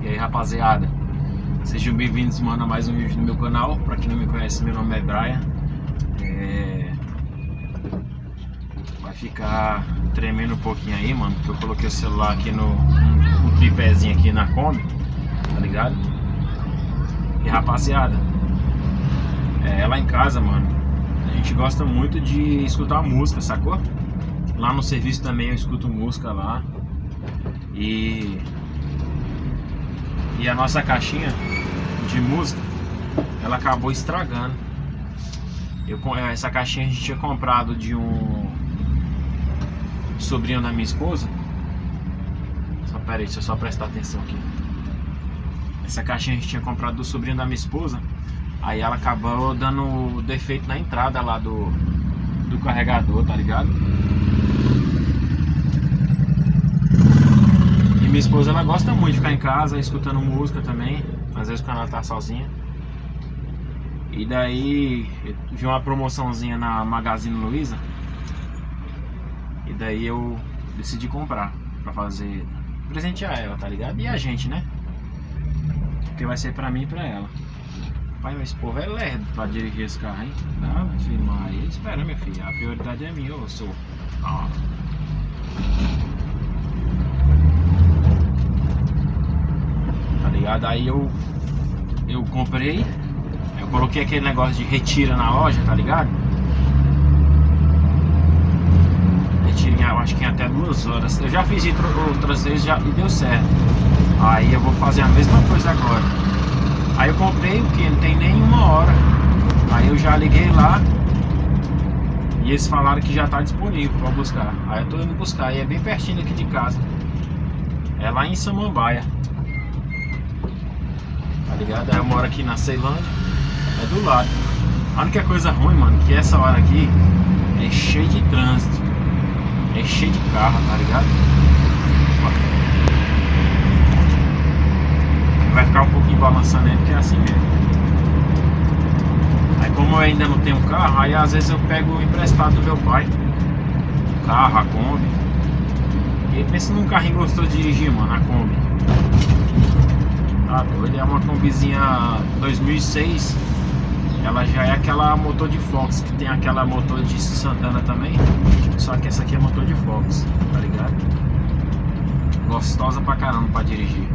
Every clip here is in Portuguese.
E aí, rapaziada, sejam bem-vindos, mano, a mais um vídeo no meu canal. Pra quem não me conhece, meu nome é Brian. Vai ficar tremendo um pouquinho aí, mano, porque eu coloquei o celular aqui no tripézinho aqui na Kombi, tá ligado? E rapaziada, lá em casa, mano, a gente gosta muito de escutar música, sacou? Lá no serviço também eu escuto música lá. E a nossa caixinha de música, ela acabou estragando. Essa caixinha a gente tinha comprado de um sobrinho da minha esposa. Pera aí, deixa eu só prestar atenção aqui. Essa caixinha a gente tinha comprado do sobrinho da minha esposa. Aí ela acabou dando defeito na entrada lá do carregador, tá ligado? E minha esposa, ela gosta muito de ficar em casa escutando música também, às vezes quando ela tá sozinha. E daí eu vi uma promoçãozinha na Magazine Luiza. E daí eu decidi comprar pra fazer, presentear ela, tá ligado? E a gente, né? Porque vai ser pra mim e pra ela. Pai, mas esse povo é lerdo pra dirigir esse carro, hein? Não, meu filho, mas espera, minha filha, a prioridade é minha, eu sou. Ó. Tá ligado? Aí eu comprei. Eu coloquei aquele negócio de retira na loja, tá ligado? Retira, eu acho que em até 2 horas. Eu já fiz outras vezes e deu certo. Aí eu vou fazer a mesma coisa agora. Aí eu comprei porque não tem nem 1 hora. Aí eu já liguei lá e eles falaram que já tá disponível pra buscar. Aí eu tô indo buscar e é bem pertinho aqui de casa. É lá em Samambaia. Tá ligado? Aí eu moro aqui na Ceilândia. É do lado. A única coisa ruim, mano, que essa hora aqui é cheio de trânsito. É cheio de carro, tá ligado? Vai ficar um pouquinho balançando aí, porque é assim mesmo. Aí como eu ainda não tenho carro, aí às vezes eu pego emprestado do meu pai. O carro, a Kombi. E ele pensa num carrinho gostoso de dirigir, mano, a Kombi. Tá doido, é uma Kombizinha 2006. Ela já é aquela motor de Fox, que tem aquela motor de Santana também. Só que essa aqui é motor de Fox, tá ligado? Gostosa pra caramba pra dirigir.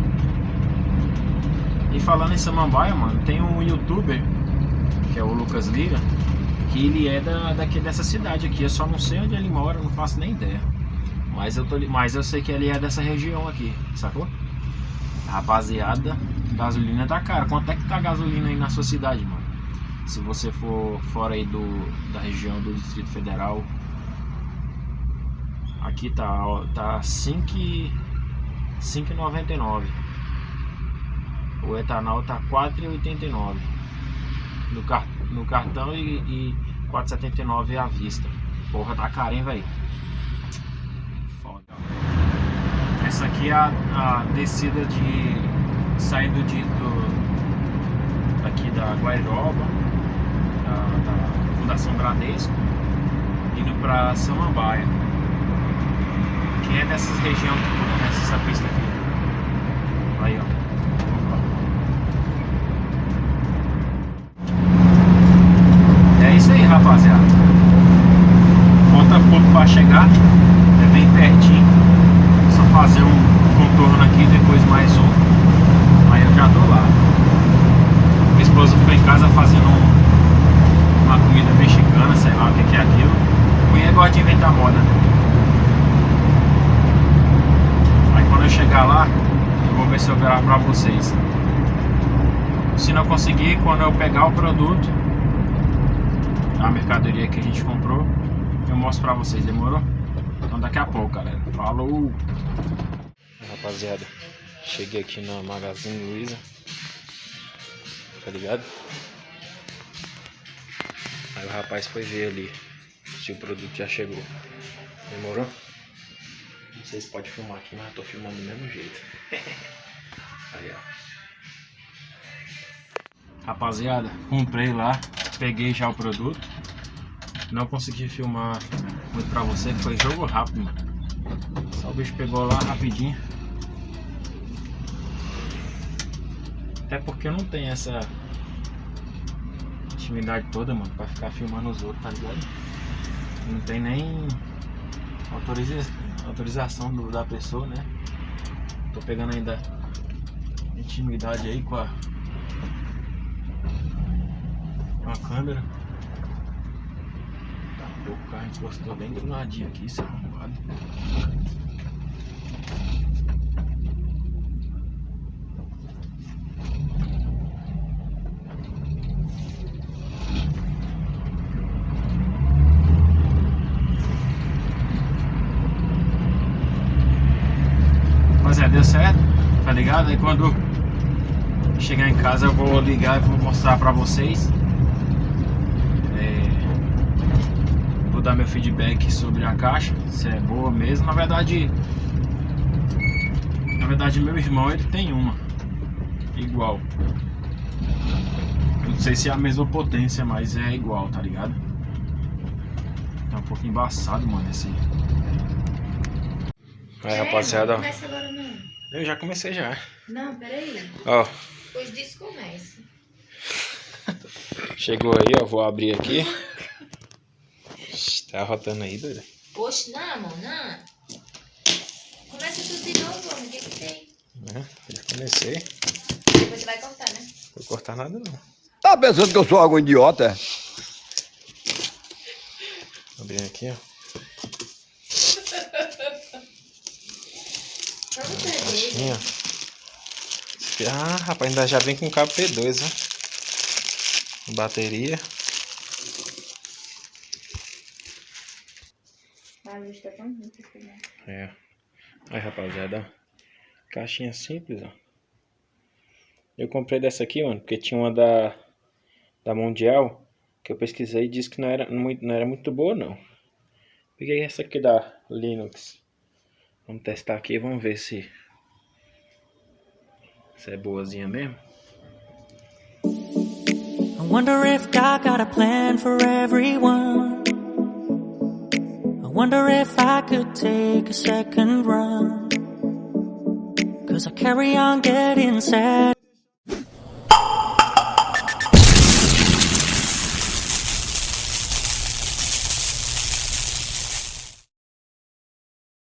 E falando em Samambaia, mano, tem um youtuber, que é o Lucas Lira, que ele é dessa cidade aqui. Eu só não sei onde ele mora, não faço nem ideia. Mas eu sei que ele é dessa região aqui, sacou? Rapaziada, gasolina tá cara. Quanto é que tá a gasolina aí na sua cidade, mano? Se você for fora aí da região do Distrito Federal. Aqui tá 5,99. O etanol tá 4,89 no cartão e 4,79 à vista. Porra, tá caro, hein, velho? Foda. Essa aqui é a descida saindo daqui da Guairoba, da Fundação Bradesco, indo pra Samambaia. Quem é dessas regiões que conhece essa pista aqui? Aí, ó. É isso aí, rapaziada. Falta pouco pra chegar. É bem pertinho. Só fazer um contorno aqui, depois mais um. Aí eu já tô lá. Minha esposa ficou em casa fazendo uma comida mexicana, sei lá o que é aquilo. Mulher gosta de inventar moda, né? Aí quando eu chegar lá, eu vou ver se eu gravo pra vocês. Se não conseguir, quando eu pegar o produto, a mercadoria que a gente comprou, eu mostro pra vocês, demorou? Então daqui a pouco, galera. Falou! Rapaziada, cheguei aqui na Magazine Luiza, tá ligado? Aí o rapaz foi ver ali se o produto já chegou. Demorou? Não sei se pode filmar aqui, mas eu tô filmando do mesmo jeito. Aí, ó. Rapaziada, comprei lá, peguei já o produto. Não consegui filmar muito pra você, que foi jogo rápido, mano. Só o bicho pegou lá rapidinho. Até porque eu não tenho essa intimidade toda, mano, pra ficar filmando os outros, tá ligado? Não tem nem autorização da pessoa, né? Tô pegando ainda intimidade aí com a câmera. Tá, o carro encostou bem grunadinho aqui, isso é arrombado. Mas deu certo, tá ligado? Aí quando chegar em casa eu vou ligar e vou mostrar pra vocês. Vou dar meu feedback sobre a caixa, se é boa mesmo. Na verdade meu irmão, ele tem uma igual. Eu não sei se é a mesma potência, mas é igual, tá ligado? Tá um pouco embaçado, mano, esse. Aí, rapaziada, não começa agora não. Eu já comecei já. Não, peraí. Ó. Depois disso começa. Chegou aí, ó. Vou abrir aqui. Tá rotando aí, doida. Oxe, não, amor, não. Começa tudo de novo, amor. O que tem? Já comecei. Depois você vai cortar, né? Não vou cortar nada, não. Tá pensando que eu sou algum idiota? Abrir aqui, ó. Pra você ver. Ah, rapaz, ainda já vem com cabo P2, né? Bateria. A luz tá tão ruim. Aí, rapaziada, caixinha simples, ó. Eu comprei dessa aqui, mano, porque tinha uma da Mundial, que eu pesquisei e disse que não era muito boa, não. Peguei essa aqui da Linux. Vamos testar aqui e vamos ver se é boazinha mesmo. I wonder if God got a plan for everyone. I wonder if I could take a second run. 'Cause I carry on getting sad.